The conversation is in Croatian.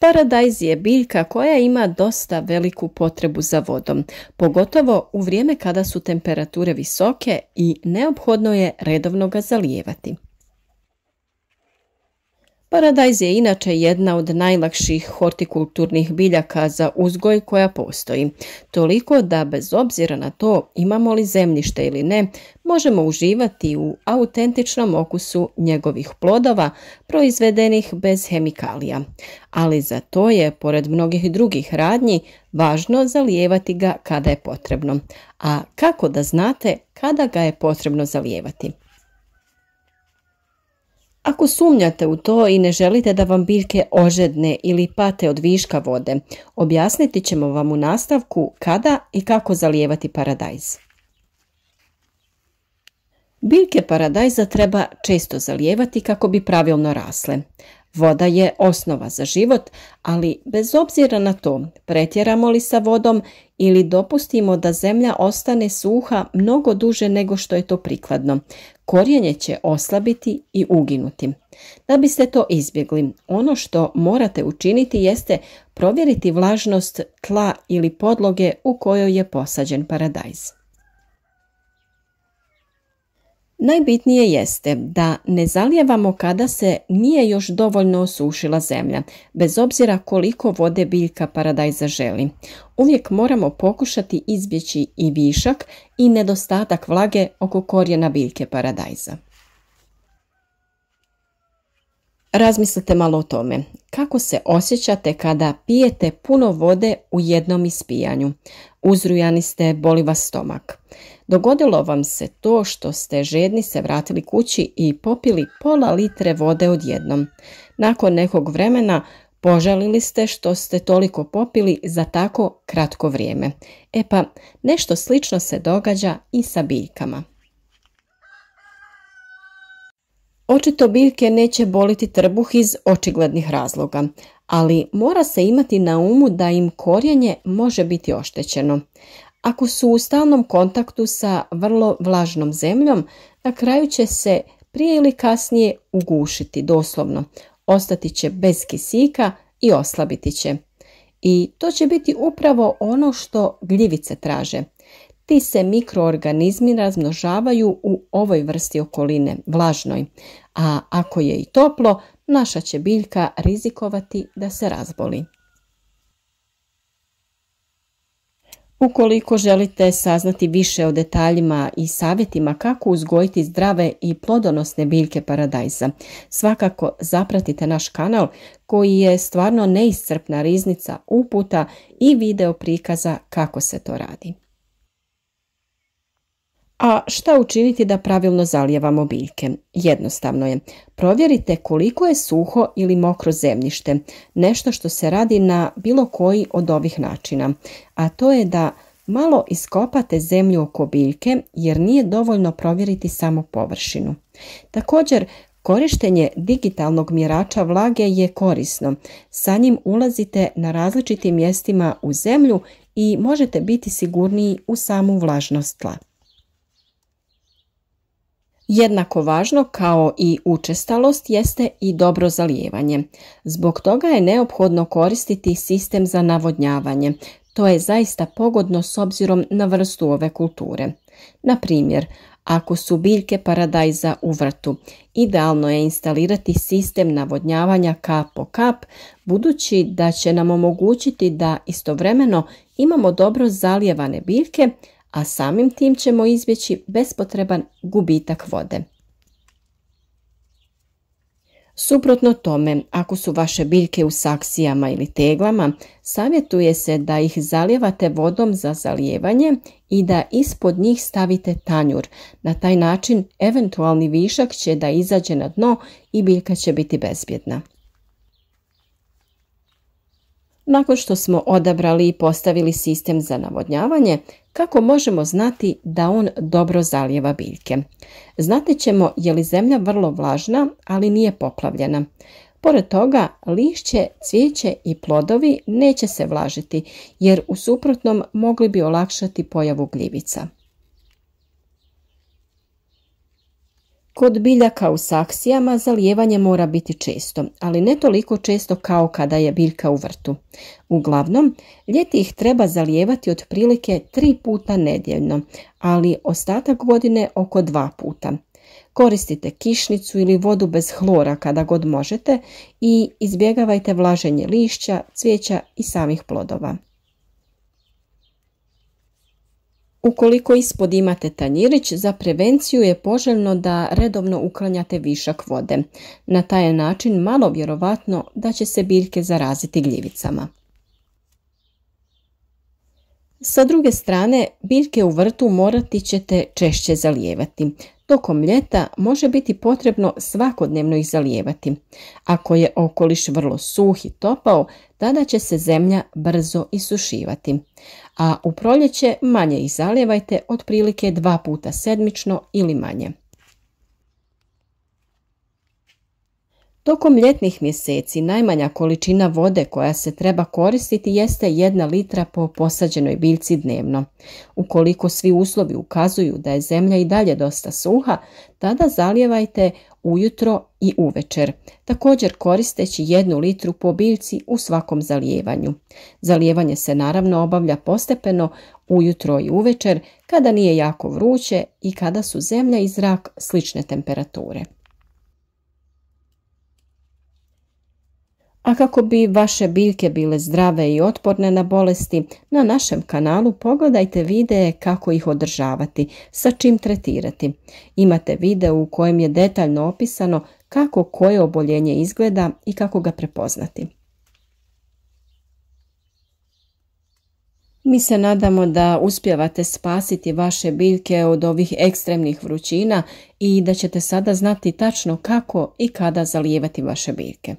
Paradajz je biljka koja ima dosta veliku potrebu za vodom, pogotovo u vrijeme kada su temperature visoke i neophodno je redovno ga zalijevati. Paradajz je inače jedna od najlakših hortikulturnih biljaka za uzgoj koja postoji, toliko da bez obzira na to imamo li zemljište ili ne, možemo uživati u autentičnom okusu njegovih plodova proizvedenih bez hemikalija. Ali za to je, pored mnogih drugih radnji, važno zalijevati ga kada je potrebno. A kako da znate kada ga je potrebno zalijevati? Ako sumnjate u to i ne želite da vam biljke ožedne ili pate od viška vode, objasniti ćemo vam u nastavku kada i kako zalijevati paradajz. Biljke paradajza treba često zalijevati kako bi pravilno rasle. Voda je osnova za život, ali bez obzira na to, pretjeramo li sa vodom ili dopustimo da zemlja ostane suha mnogo duže nego što je to prikladno, korijenje će oslabiti i uginuti. Da biste to izbjegli, ono što morate učiniti jeste provjeriti vlažnost tla ili podloge u kojoj je posađen paradajz. Najbitnije jeste da ne zalijevamo kada se nije još dovoljno osušila zemlja, bez obzira koliko vode biljka paradajza želi. Uvijek moramo pokušati izbjeći i višak i nedostatak vlage oko korijena biljke paradajza. Razmislite malo o tome. Kako se osjećate kada pijete puno vode u jednom ispijanju? Uzrujani ste, boli vas stomak. Dogodilo vam se to što ste žedni se vratili kući i popili pola litre vode odjednom. Nakon nekog vremena požalili ste što ste toliko popili za tako kratko vrijeme. E pa, nešto slično se događa i sa biljkama. Očito biljke neće boliti trbuh iz očiglednih razloga, ali mora se imati na umu da im korijenje može biti oštećeno. Ako su u stalnom kontaktu sa vrlo vlažnom zemljom, na kraju će se prije ili kasnije ugušiti doslovno, ostati će bez kisika i oslabiti će. I to će biti upravo ono što gljivice traže. Ti se mikroorganizmi razmnožavaju u ovoj vrsti okoline, vlažnoj, a ako je i toplo, naša će biljka rizikovati da se razboli. Ukoliko želite saznati više o detaljima i savjetima kako uzgojiti zdrave i plodonosne biljke paradajza, svakako zapratite naš kanal koji je stvarno neiscrpna riznica uputa i video prikaza kako se to radi. A šta učiniti da pravilno zalijevamo biljke? Jednostavno je. Provjerite koliko je suho ili mokro zemljište, nešto što se radi na bilo koji od ovih načina, a to je da malo iskopate zemlju oko biljke jer nije dovoljno provjeriti samo površinu. Također, korištenje digitalnog mjerača vlage je korisno. Sa njim ulazite na različitim mjestima u zemlju i možete biti sigurniji u samu vlažnost tla. Jednako važno kao i učestalost jeste i dobro zalijevanje. Zbog toga je neophodno koristiti sistem za navodnjavanje. To je zaista pogodno s obzirom na vrstu ove kulture. Na primjer, ako su biljke paradajza u vrtu, idealno je instalirati sistem navodnjavanja kap po kap, budući da će nam omogućiti da istovremeno imamo dobro zalijevane biljke, a samim tim ćemo izbjeći bespotreban gubitak vode. Suprotno tome, ako su vaše biljke u saksijama ili teglama, savjetuje se da ih zalijevate vodom za zalijevanje i da ispod njih stavite tanjur. Na taj način eventualni višak će da izađe na dno i biljka će biti bezbjedna. Nakon što smo odabrali i postavili sistem za navodnjavanje, kako možemo znati da on dobro zalijeva biljke? Znati ćemo je li zemlja vrlo vlažna, ali nije poplavljena. Pored toga, lišće, cvijeće i plodovi neće se vlažiti, jer u suprotnom mogli bi olakšati pojavu gljivica. Kod biljaka u saksijama zalijevanje mora biti često, ali ne toliko često kao kada je biljka u vrtu. Uglavnom, ljeti ih treba zalijevati otprilike 3 puta nedjeljno, ali ostatak godine oko 2 puta. Koristite kišnicu ili vodu bez hlora kada god možete i izbjegavajte vlaženje lišća, cvijeća i samih plodova. Ukoliko ispod imate tanjirić, za prevenciju je poželjno da redovno uklanjate višak vode. Na taj način malo vjerovatno da će se biljke zaraziti gljivicama. Sa druge strane, biljke u vrtu morati ćete češće zalijevati. Tokom ljeta može biti potrebno svakodnevno ih zalijevati. Ako je okoliš vrlo suh i topao, tada će se zemlja brzo isušivati. A u proljeće manje ih zalijevajte, otprilike 2 puta sedmično ili manje. Tokom ljetnih mjeseci najmanja količina vode koja se treba koristiti jeste 1 litra po posađenoj biljci dnevno. Ukoliko svi uslovi ukazuju da je zemlja i dalje dosta suha, tada zalijevajte ujutro i uvečer, također koristeći 1 litru po biljci u svakom zalijevanju. Zalijevanje se naravno obavlja postepeno ujutro i uvečer kada nije jako vruće i kada su zemlja i zrak slične temperature. A kako bi vaše biljke bile zdrave i otporne na bolesti, na našem kanalu pogledajte videe kako ih održavati, sa čim tretirati. Imate video u kojem je detaljno opisano kako koje oboljenje izgleda i kako ga prepoznati. Mi se nadamo da uspijevate spasiti vaše biljke od ovih ekstremnih vrućina i da ćete sada znati tačno kako i kada zalijevati vaše biljke.